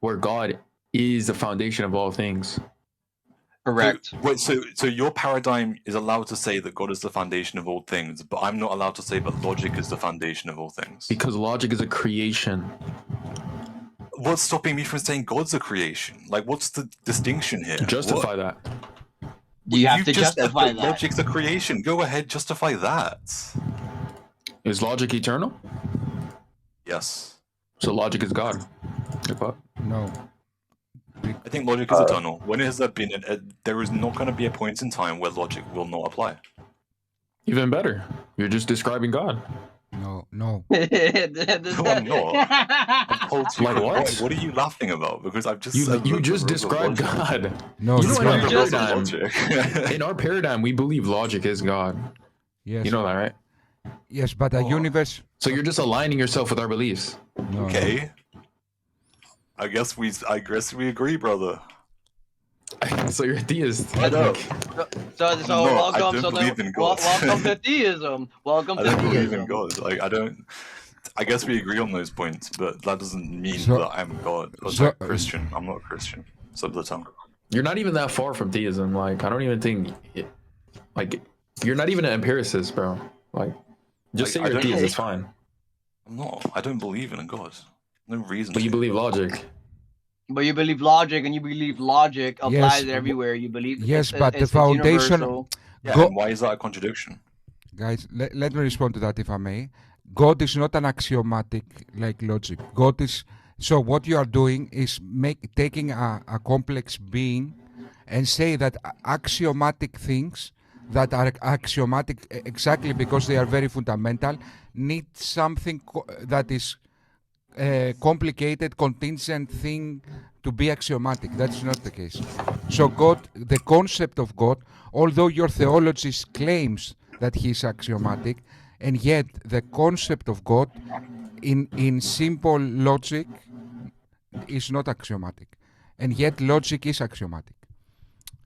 where God is the foundation of all things. Correct. So your paradigm is allowed to say that God is the foundation of all things, but I'm not allowed to say that logic is the foundation of all things. Because logic is a creation. What's stopping me from saying God's a creation? Like, what's the distinction here? Justify that. You have to just said justify that that. logic's a creation. Go ahead, justify that. Is logic eternal? Yes. So logic is God. No. I think logic is eternal. When has there been? There is not going to be a point in time where logic will not apply. Even better. You're just describing God. No. No, I'm not. I've told you. Like what? What are you laughing about? Because I've just You said you that just the rules of described logic- God. No. You know, in our Describe the rules of paradigm, logic. in our paradigm, we believe logic is God. Yes. You know that, right? Yes, but the universe. So you're just aligning yourself with our beliefs. No. Okay. I guess we agree, brother. So you're a theist. I know. So I welcome. don't So believe in God. welcome to theism. Welcome I to don't believe theism. in God. Like I guess we agree on those points, but that doesn't mean So- that I'm God. I'm so- not Christian. I'm not Christian. Slip the tongue. You're not even that far from theism. Like I don't even think, you're not even an empiricist, bro. Like, just Like, say I you're a don't- theist. It's fine. I'm not. I don't believe in a God. No reason. But you to. believe logic. But you believe logic, and you believe logic applies everywhere. You believe Yes, it's, but the it's foundation- universal. Yeah, Go- and why is that a contradiction? Guys, let me respond to that if I may. God is not an axiomatic like logic. God is so what you are doing is taking a complex being and say that axiomatic things that are axiomatic exactly because they are very fundamental need something that is complicated, contingent thing to be axiomatic. That's not the case. So God, the concept of God, although your theologist claims that he is axiomatic, and yet the concept of God in simple logic is not axiomatic. And yet logic is axiomatic.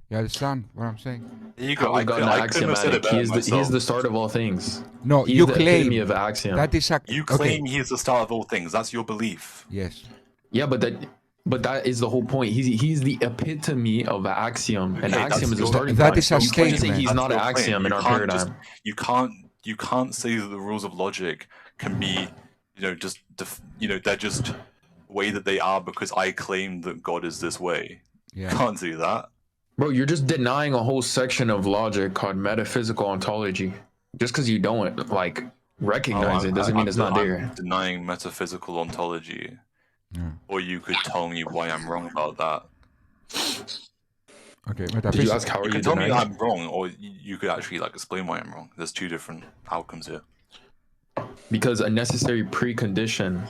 You understand what I'm saying? There you go. How we got I couldn't have said it better He's myself. the start of all things. No, He's you the claim epitome of axiom. that is You claim he is the start of all things. That's your belief. Yes. Yeah, but that is the whole point. He's the epitome of axiom. An Okay, axiom is a that's starting that point. is a You can't just say statement. he's That's not an your claim. axiom in You our can't paradigm. you can't say that the rules of logic can be, they're just the way that they are because I claim that God is this way. Yeah. You can't do that. Bro, you're just denying a whole section of logic called metaphysical ontology. Just because you don't recognize it doesn't mean it's not there. I'm denying metaphysical ontology. Yeah. Or you could tell me why I'm wrong about that. Okay. Did you ask how are You you can tell me denying I'm wrong, or you could actually explain why I'm wrong. There's two different outcomes here. Because a necessary precondition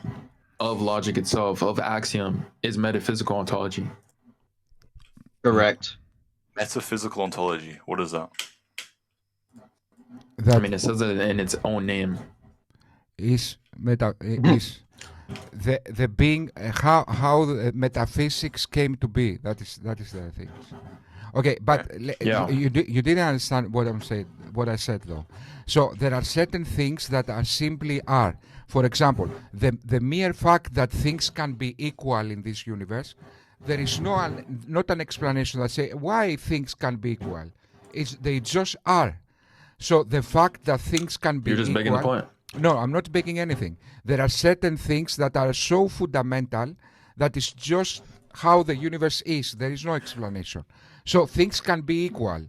of logic itself, of axiom, is metaphysical ontology. Correct. Metaphysical ontology. What is that? I mean, it says it in its own name. Is the being how the metaphysics came to be. That is the thing. Okay, but Yeah. you didn't understand what I said though. So there are certain things that are simply are. For example, the mere fact that things can be equal in this universe, there is not an explanation that say why things can be equal. They just are. So the fact that things can be You're just equal, making the point. No, I'm not making anything. There are certain things that are so fundamental that is just how the universe is. There is no explanation. So things can be equal.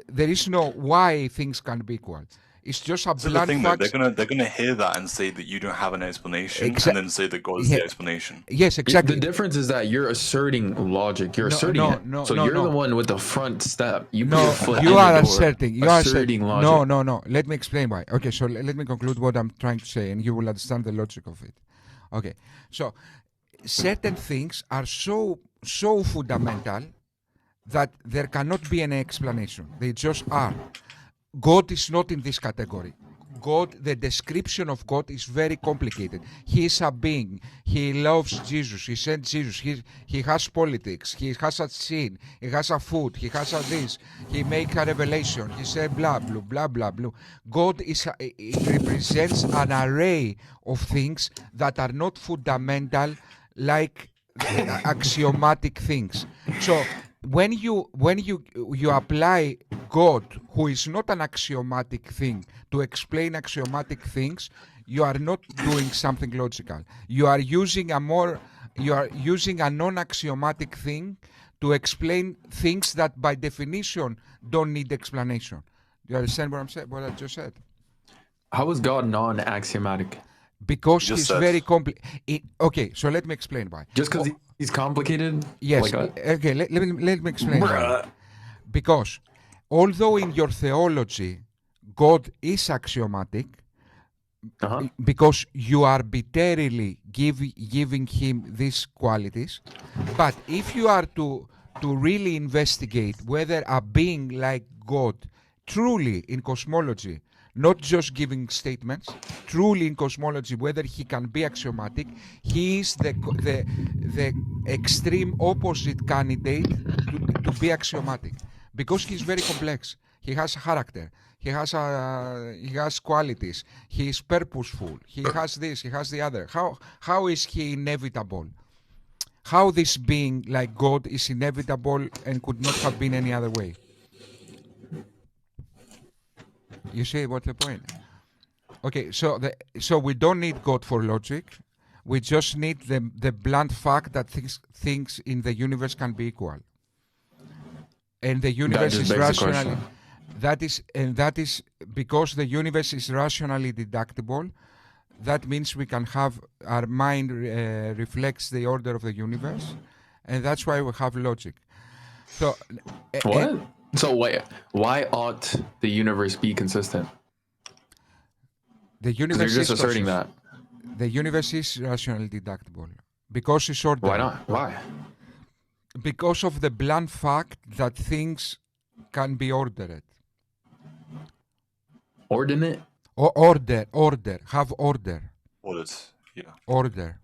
There is no why things can be equal. It's just a So the blunt thing that fact. they're gonna hear that and say that you don't have an explanation, and then say that God is Yeah. the explanation. Yes, exactly. The difference is that you're asserting logic. You're asserting it. So you're the one with the front step. You put your foot in you the are door, asserting. You are asserting logic. No. Let me explain why. Okay, so let me conclude what I'm trying to say, and you will understand the logic of it. Okay, so certain things are so fundamental that there cannot be an explanation. They just are. God is not in this category. God, the description of God is very complicated. He is a being. He loves Jesus. He sent Jesus. He has politics. He has a sin. He has a food. He has a this. He makes a revelation. He said blah, blah, blah, blah, blah. God it represents an array of things that are not fundamental like axiomatic things. So when you apply God, who is not an axiomatic thing, to explain axiomatic things, you are not doing something logical. You are using a non-axiomatic thing to explain things that by definition don't need explanation. Do you understand what I just said? How is God non-axiomatic? Because he's very complex. Okay, so let me explain why. Just because he's complicated? Yes. Okay, let me explain why. Because although in your theology God is axiomatic, because you arbitrarily giving him these qualities, but if you are to really investigate whether a being like God truly in cosmology, not just giving statements, truly in cosmology, whether he can be axiomatic, he is the extreme opposite candidate to be axiomatic, because he's very complex. He has character. He has qualities. He is purposeful. He has this. He has the other. How is he inevitable? How this being like God is inevitable and could not have been any other way? You see what's the point? Okay, so we don't need God for logic. We just need the blunt fact that things in the universe can be equal, and the universe is rationally. That is because the universe is rationally deductible. That means we can have our mind reflects the order of the universe, and that's why we have logic. So what? So why ought the universe be consistent? The universe you're just asserting that. The universe is rationally deductible because it's ordered. Why not? Why? Because of the blunt fact that things can be ordered. Ordinate? Order. Have order. Ordered, yeah. Order.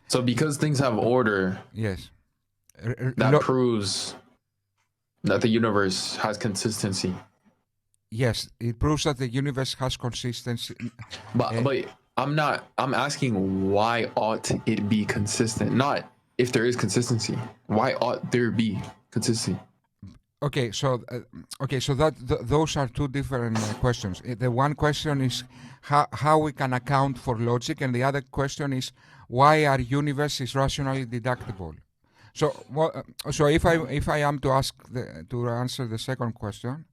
So because things have order, yes, that proves that the universe has consistency. Yes, it proves that the universe has consistency. But I'm asking why ought it be consistent? Not if there is consistency. Why ought there be consistency? Okay, so those are two different questions. The one question is how we can account for logic, and the other question is why our universe is rationally deductible. So if I am to answer the second question,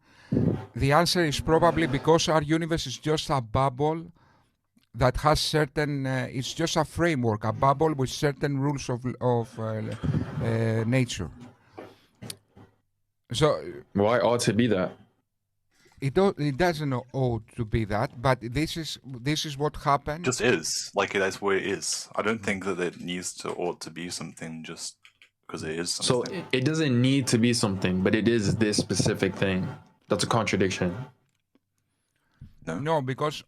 the answer is probably because our universe is just a bubble that has certain. It's just a framework, a bubble with certain rules of nature. So why ought it be that? It doesn't ought to be that, but this is what happened. Just is that's where it is. I don't think that it needs to ought to be something just because it is something. So it doesn't need to be something, but it is this specific thing. That's a contradiction. No, because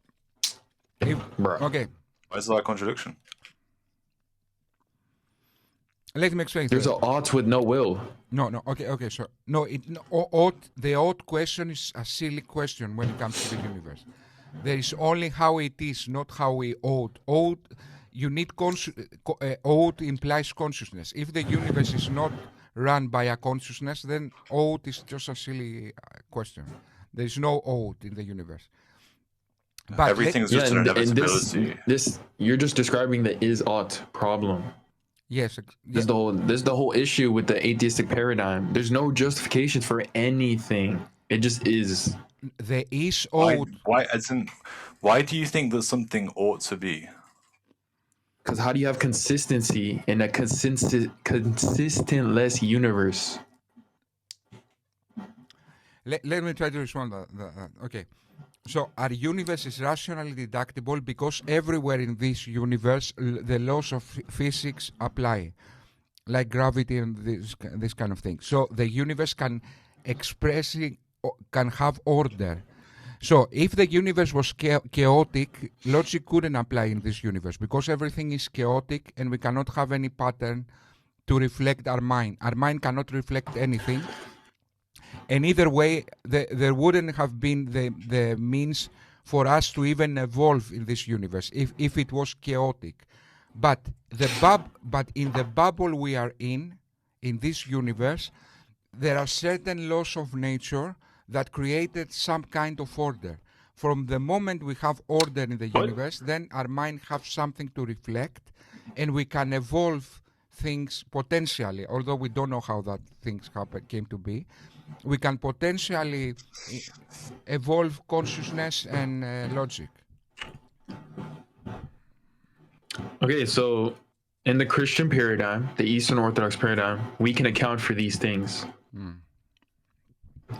okay. Why is that a contradiction? Let me explain. There's an ought with no will. No. Okay. So the ought question is a silly question when it comes to the universe. There is only how it is, not how we ought. You need ought implies consciousness. If the universe is not run by a consciousness, then ought is just a silly question. There is no ought in the universe. But everything is just an inevitability. This you're just describing the is ought problem. Yes. This is the whole issue with the atheistic paradigm. There's no justification for anything. It just is. There is ought. Why do you think that something ought to be? Because how do you have consistency in a consistentless universe? Let me try to respond to that. Okay. So our universe is rationally deductible because everywhere in this universe the laws of physics apply, like gravity and this kind of thing. So the universe can have order. So if the universe was chaotic, logic couldn't apply in this universe because everything is chaotic and we cannot have any pattern to reflect our mind. Our mind cannot reflect anything. And either way, there wouldn't have been the means for us to even evolve in this universe if it was chaotic. But in the bubble we are in this universe, there are certain laws of nature that created some kind of order. From the moment we have order in the universe, then our mind has something to reflect, and we can evolve things potentially, although we don't know how that things came to be. We can potentially evolve consciousness and logic. Okay, so in the Christian paradigm, the Eastern Orthodox paradigm, we can account for these things.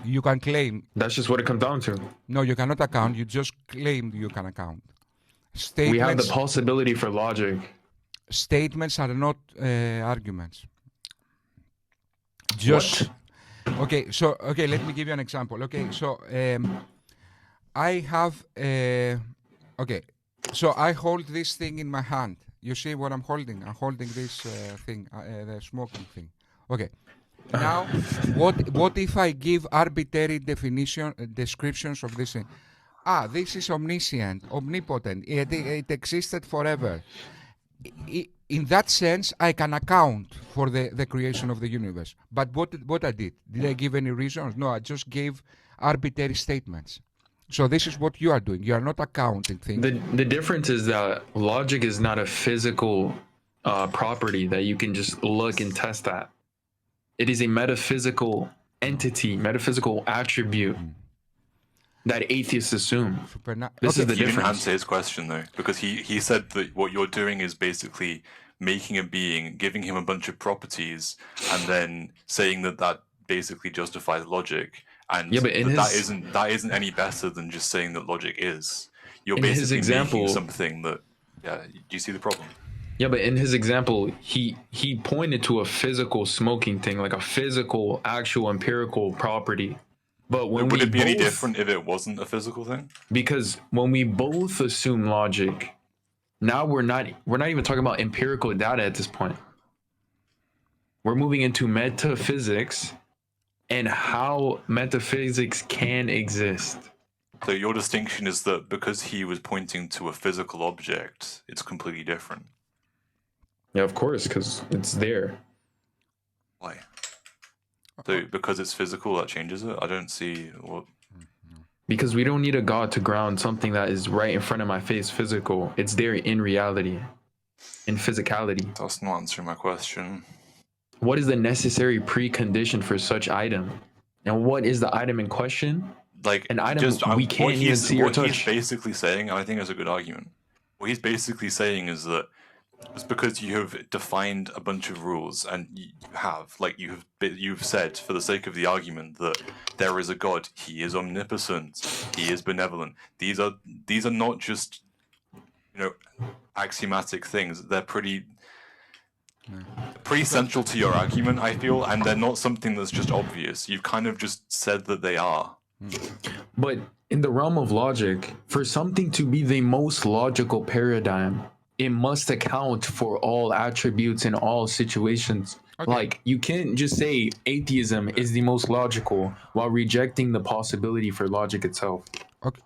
You can claim. That's just what it comes down to. No, you cannot account. You just claim you can account. We have the possibility for logic. Statements are not arguments. Just. What? Okay, let me give you an example. Okay, so I have. Okay, so I hold this thing in my hand. You see what I'm holding? I'm holding this thing, the smoking thing. Okay. Now, what if I give arbitrary descriptions of this thing? This is omniscient, omnipotent. It existed forever. In that sense, I can account for the creation of the universe. But what I did I give any reasons? No, I just gave arbitrary statements. So this is what you are doing. You are not accounting things. The difference is that logic is not a physical property that you can just look and test at. It is a metaphysical entity, metaphysical attribute that atheists assume. This is the difference. You didn't answer his question though, because he said that what you're doing is basically making a being, giving him a bunch of properties, and then saying that basically justifies logic. And yeah, but that isn't any better than just saying that logic is. You're basically making something that. Yeah, do you see the problem? Yeah, but in his example, he pointed to a physical smoking thing, like a physical, actual, empirical property. But when would it be any different if it wasn't a physical thing? Because when we both assume logic, now we're not even talking about empirical data at this point. We're moving into metaphysics and how metaphysics can exist. So your distinction is that because he was pointing to a physical object, it's completely different. Yeah, of course, because it's there. Why? So because it's physical, that changes it? I don't see what... Because we don't need a God to ground something that is right in front of my face physical. It's there in reality, in physicality. That's not answering my question. What is the necessary precondition for such item? And what is the item in question? Like an item we can't even see or touch. What he's basically saying, and I think it's a good argument, what he's basically saying is that it's because you have defined a bunch of rules, and you've said, for the sake of the argument, that there is a God. He is omnipotent. He is benevolent. These are not just axiomatic things. They're pretty central to your argument, I feel, and they're not something that's just obvious. You've kind of just said that they are. But in the realm of logic, for something to be the most logical paradigm, it must account for all attributes in all situations. Okay. Like, you can't just say atheism is the most logical while rejecting the possibility for logic itself. Okay.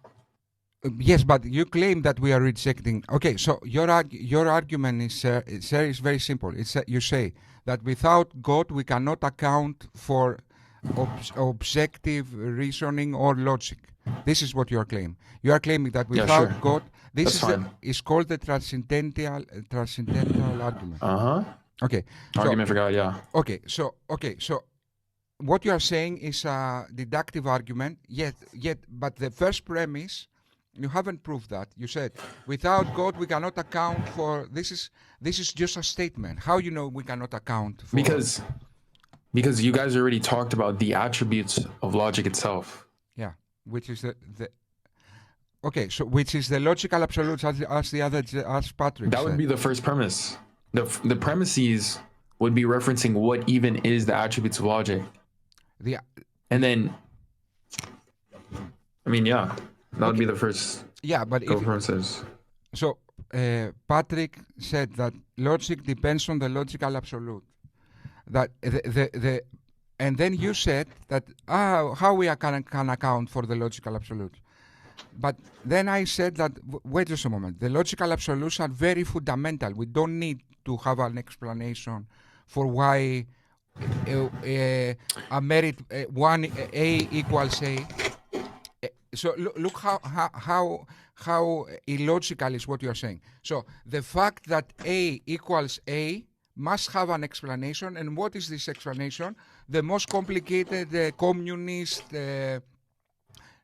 Yes, but you claim that we are rejecting. Okay, so your argument is very simple. It's you say that without God we cannot account for objective reasoning or logic. This is what you are claiming. You are claiming that without God, this is called the transcendental argument. Okay. Argument for God, yeah. Okay. So what you are saying is a deductive argument. But the first premise, you haven't proved that. You said without God we cannot account for. This is just a statement. How we cannot account for? Because you guys already talked about the attributes of logic itself. Yeah, which is which is the logical absolute as Patrick That said. would be the first premise. The premises would be referencing what even is the attributes of logic. And then, that would be the first. Yeah, but premises. So Patrick said that logic depends on the logical absolute. That and then you said that how we can account for the logical absolute. But then I said that, wait just a moment, the logical absolutes are very fundamental. We don't need to have an explanation for why a merit, one A equals A. So look how illogical is what you are saying. So the fact that A equals A must have an explanation, and what is this explanation? The most complicated communist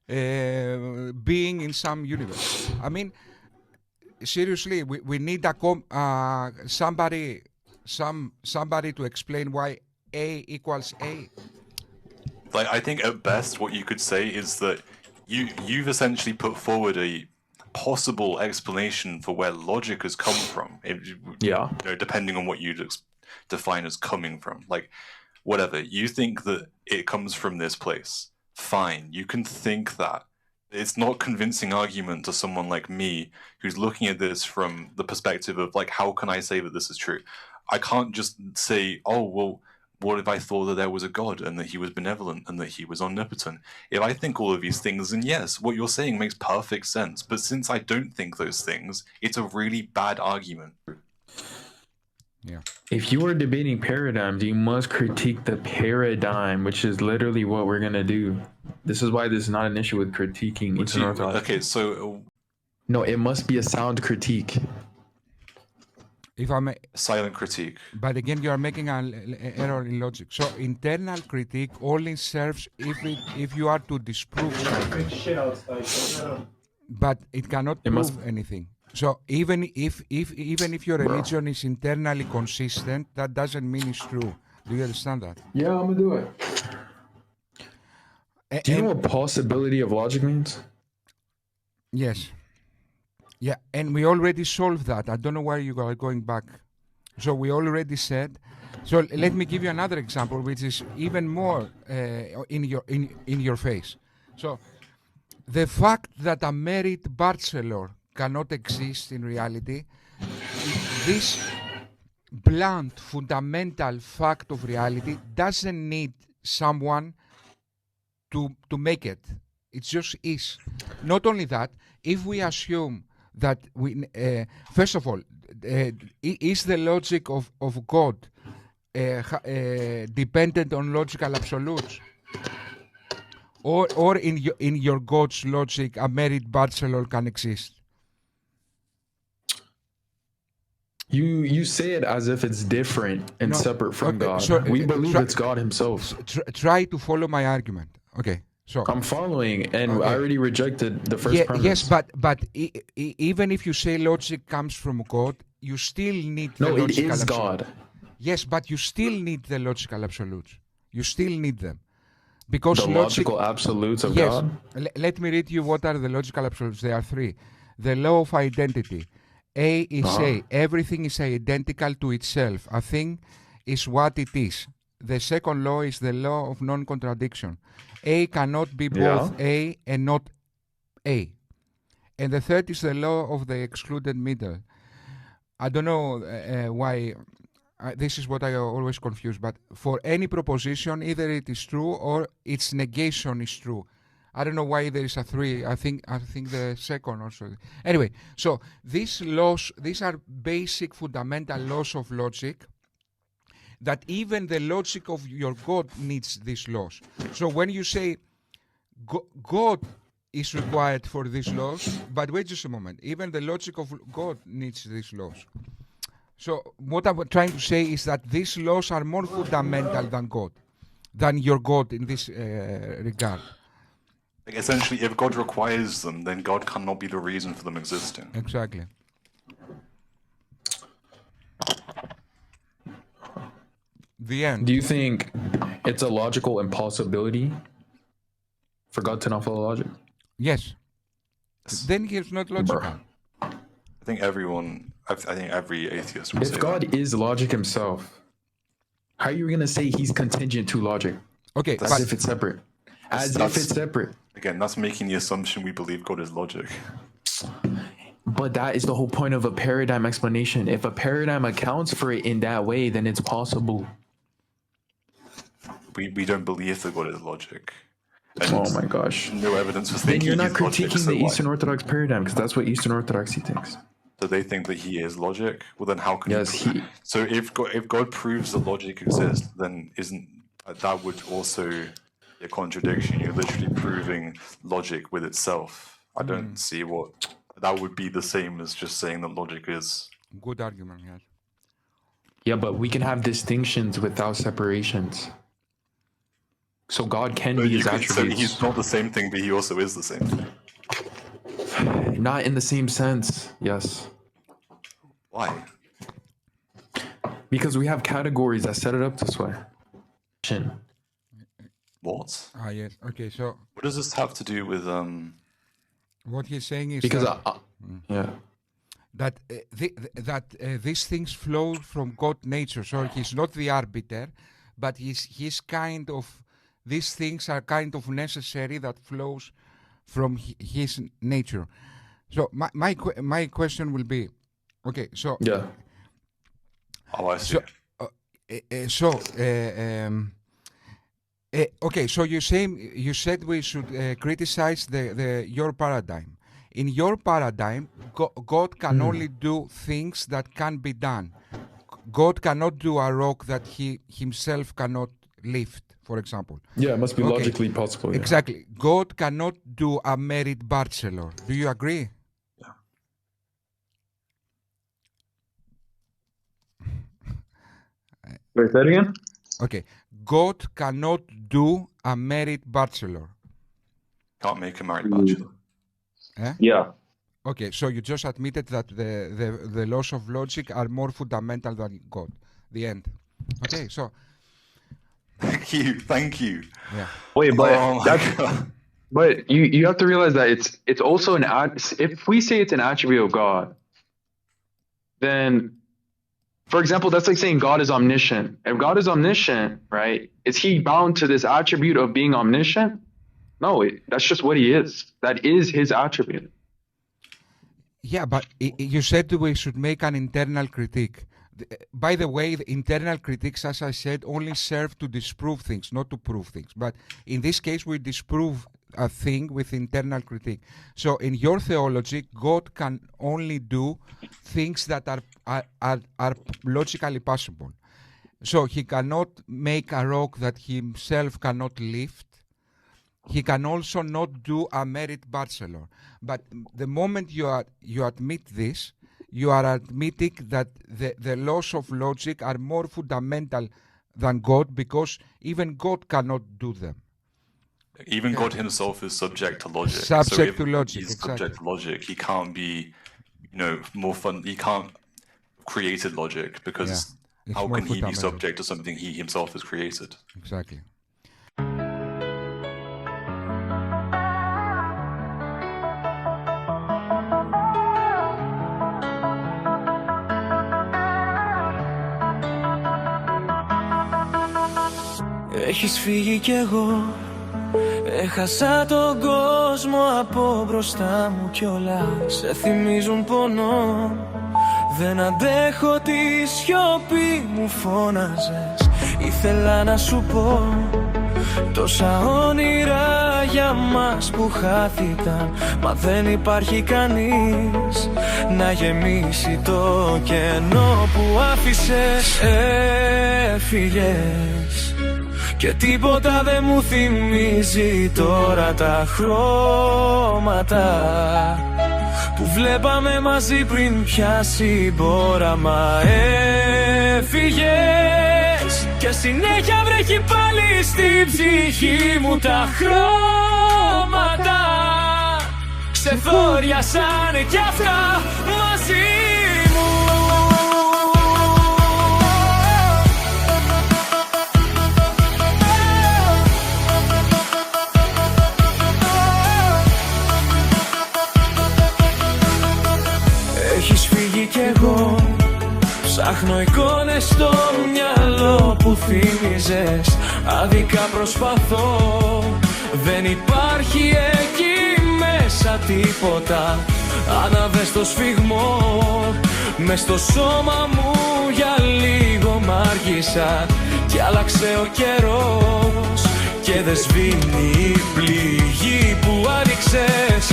being in some universe. I mean, seriously, we need somebody to explain why A equals A. Like, I think at best what you could say is that you've essentially put forward a possible explanation for where logic has come from. Yeah. You know, depending on what you define as coming from. Like, whatever. You think that it comes from this place. Fine. You can think that. It's not convincing argument to someone like me who's looking at this from the perspective of, like, how can I say that this is true? I can't just say, oh, well, what if I thought that there was a God and that he was benevolent and that he was omnipotent? If I think all of these things, then yes, what you're saying makes perfect sense. But since I don't think those things, it's a really bad argument. Yeah. If you are debating paradigms, you must critique the paradigm, which is literally what we're going to do. This is why this is not an issue with critiquing Eastern Orthodox. Okay, so... No, it must be a sound critique. If I may, silent critique. But again, you are making an error in logic. So internal critique only serves if you are to disprove something. But it cannot prove anything. So even if your religion is internally consistent, that doesn't mean it's true. Do you understand that? Yeah, I'm gonna do it. Do you know what possibility of logic means? Yes. Yeah, and we already solved that. I don't know why you are going back. So we already said. So let me give you another example, which is even more in your face. So the fact that a merit bachelor cannot exist in reality, this blunt, fundamental fact of reality doesn't need someone to make it. It just is. Not only that, if we assume that first of all, is the logic of God dependent on logical absolutes? Or in your God's logic, a merit bachelor can exist? You say it as if it's different and separate from God. So, we believe it's God himself. Try to follow my argument. Okay. So I'm following, and I already rejected the first premise. Yes, but even if you say logic comes from God, you still need the logical it is absolute. God. Yes, but you still need the logical absolutes. You still need them. Because the logical absolutes of God? Let me read you what are the logical absolutes. There are three. The law of identity. A is A. Everything is identical to itself. A thing is what it is. The second law is the law of non-contradiction. A cannot be both A and not A. And the third is the law of the excluded middle. I don't know why. This is what I always confuse. But for any proposition, either it is true or its negation is true. I don't know why there is a three. I think the second also. Anyway, so these laws, these are basic fundamental laws of logic, that even the logic of your God needs these laws. So when you say God is required for these laws, but wait just a moment, even the logic of God needs these laws. So what I'm trying to say is that these laws are more fundamental than God, than your God in this regard. Like, essentially, if God requires them, then God cannot be the reason for them existing. Exactly. The end. Do you think it's a logical impossibility for God to not follow logic? Yes. Then he's not logical. I think every atheist would say if God is logic himself, how are you going to say he's contingent to logic? Okay, as if it's separate. As if it's separate. Again, that's making the assumption we believe God is logic. But that is the whole point of a paradigm explanation. If a paradigm accounts for it in that way, then it's possible. We don't believe that God is logic. Oh my gosh. No evidence for Then thinking you're not he's logic, critiquing so the why? Eastern Orthodox paradigm, because that's what Eastern Orthodoxy thinks. So they think that he is logic? Well, then how can Yes, he... So if God proves that logic exists, then isn't... That would also be a contradiction. You're literally proving logic with itself. I don't see what... That would be the same as just saying that logic is... Good argument, yes. Yeah, but we can have distinctions without separations. So God can be his attributes. So he's not the same thing, but he also is the same thing. Not in the same sense, yes. Why? Because we have categories that set it up this way. What? Ah, yes. Okay, so What does this have to do with what he's saying is Because, that, yeah. these things flow from God nature. So he's not the arbiter, but he's kind of, these things are kind of necessary that flows from his nature. So my question will be, okay, so Yeah. Oh, I see. Okay, so you said we should criticize your paradigm. In your paradigm, God can only do things that can be done. God cannot do a rock that he himself cannot lift, for example. Yeah, it must be logically possible. Yeah. Exactly. God cannot do a merit bachelor. Do you agree? Yeah. Wait, say it again? Okay. God cannot do a merit bachelor. Can't make a married bachelor. Yeah. Okay, so you just admitted that the laws of logic are more fundamental than God. The end. Okay, so Thank you. yeah. Wait, but Oh my God. but you have to realize that it's also if we say it's an attribute of God, then, for example, that's like saying God is omniscient. If God is omniscient, right, is he bound to this attribute of being omniscient? No, that's just what he is. That is his attribute. Yeah, but you said we should make an internal critique. By the way, the internal critiques, as I said, only serve to disprove things, not to prove things. But in this case, we disprove a thing with internal critique. So in your theology, God can only do things that are logically possible. So he cannot make a rock that he himself cannot lift. He can also not do a merit bachelor. But the moment you admit this, you are admitting that the laws of logic are more fundamental than God, because even God cannot do them. Even God himself is subject to logic. Subject so to logic, he's exactly. subject to logic. He can't be, more fun. He can't have created logic, because It's how more can he be fundamental. subject to something he himself has created? Exactly. Έχεις φύγει κι εγώ έχασα τον κόσμο από μπροστά μου κι όλα σε θυμίζουν πόνο. Δεν αντέχω τη σιωπή μου φώναζες. Ήθελα να σου πω τόσα όνειρα για μας που χάθηκαν, μα δεν υπάρχει κανείς να γεμίσει το κενό που άφησες. Έφυγες και τίποτα δεν μου θυμίζει τώρα τα χρώματα που βλέπαμε μαζί πριν πιάσει μπόραμα. Έφυγες και συνέχεια βρέχει πάλι στην ψυχή μου τα χρώματα. Ξεθόριασανε κι αυτά μαζί μου. Έχεις φύγει κι εγώ ψάχνω εικόνες στο μυαλό που θύμιζες. Άδικα προσπαθώ, δεν υπάρχει εκεί μέσα τίποτα. Άναβες το σφιγμό μες στο σώμα μου, για λίγο μ' άργησα κι άλλαξε ο καιρός και και δεν σβήνει η πληγή που άνοιξες.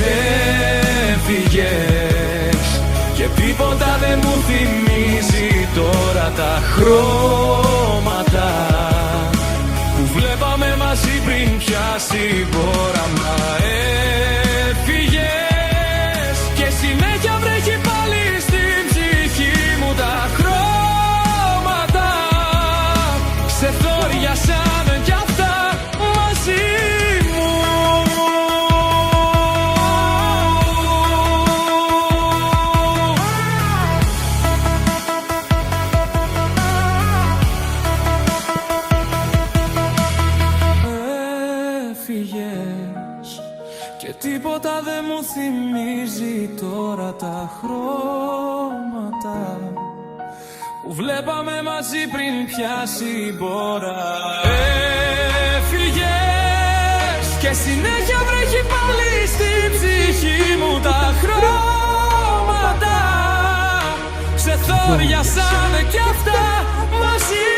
Έφυγες και τίποτα δεν μου θυμίζει τώρα τα χρώματα που βλέπαμε μαζί πριν πιάσει όραμα. Έφυγες και συνέχεια βρέχει πάλι στην ψυχή μου τα χρώματα. Ξεθόριασαν κι αυτά μαζί μου. Έφυγες και τίποτα δεν μου θυμίζει τώρα τα χρώματα που βλέπαμε μαζί πριν πιάσει η μπόρα. Έφυγες και συνέχεια βρέχει πάλι στην ψυχή μου τα χρώματα. Ξεθόριασαν κι αυτά μαζί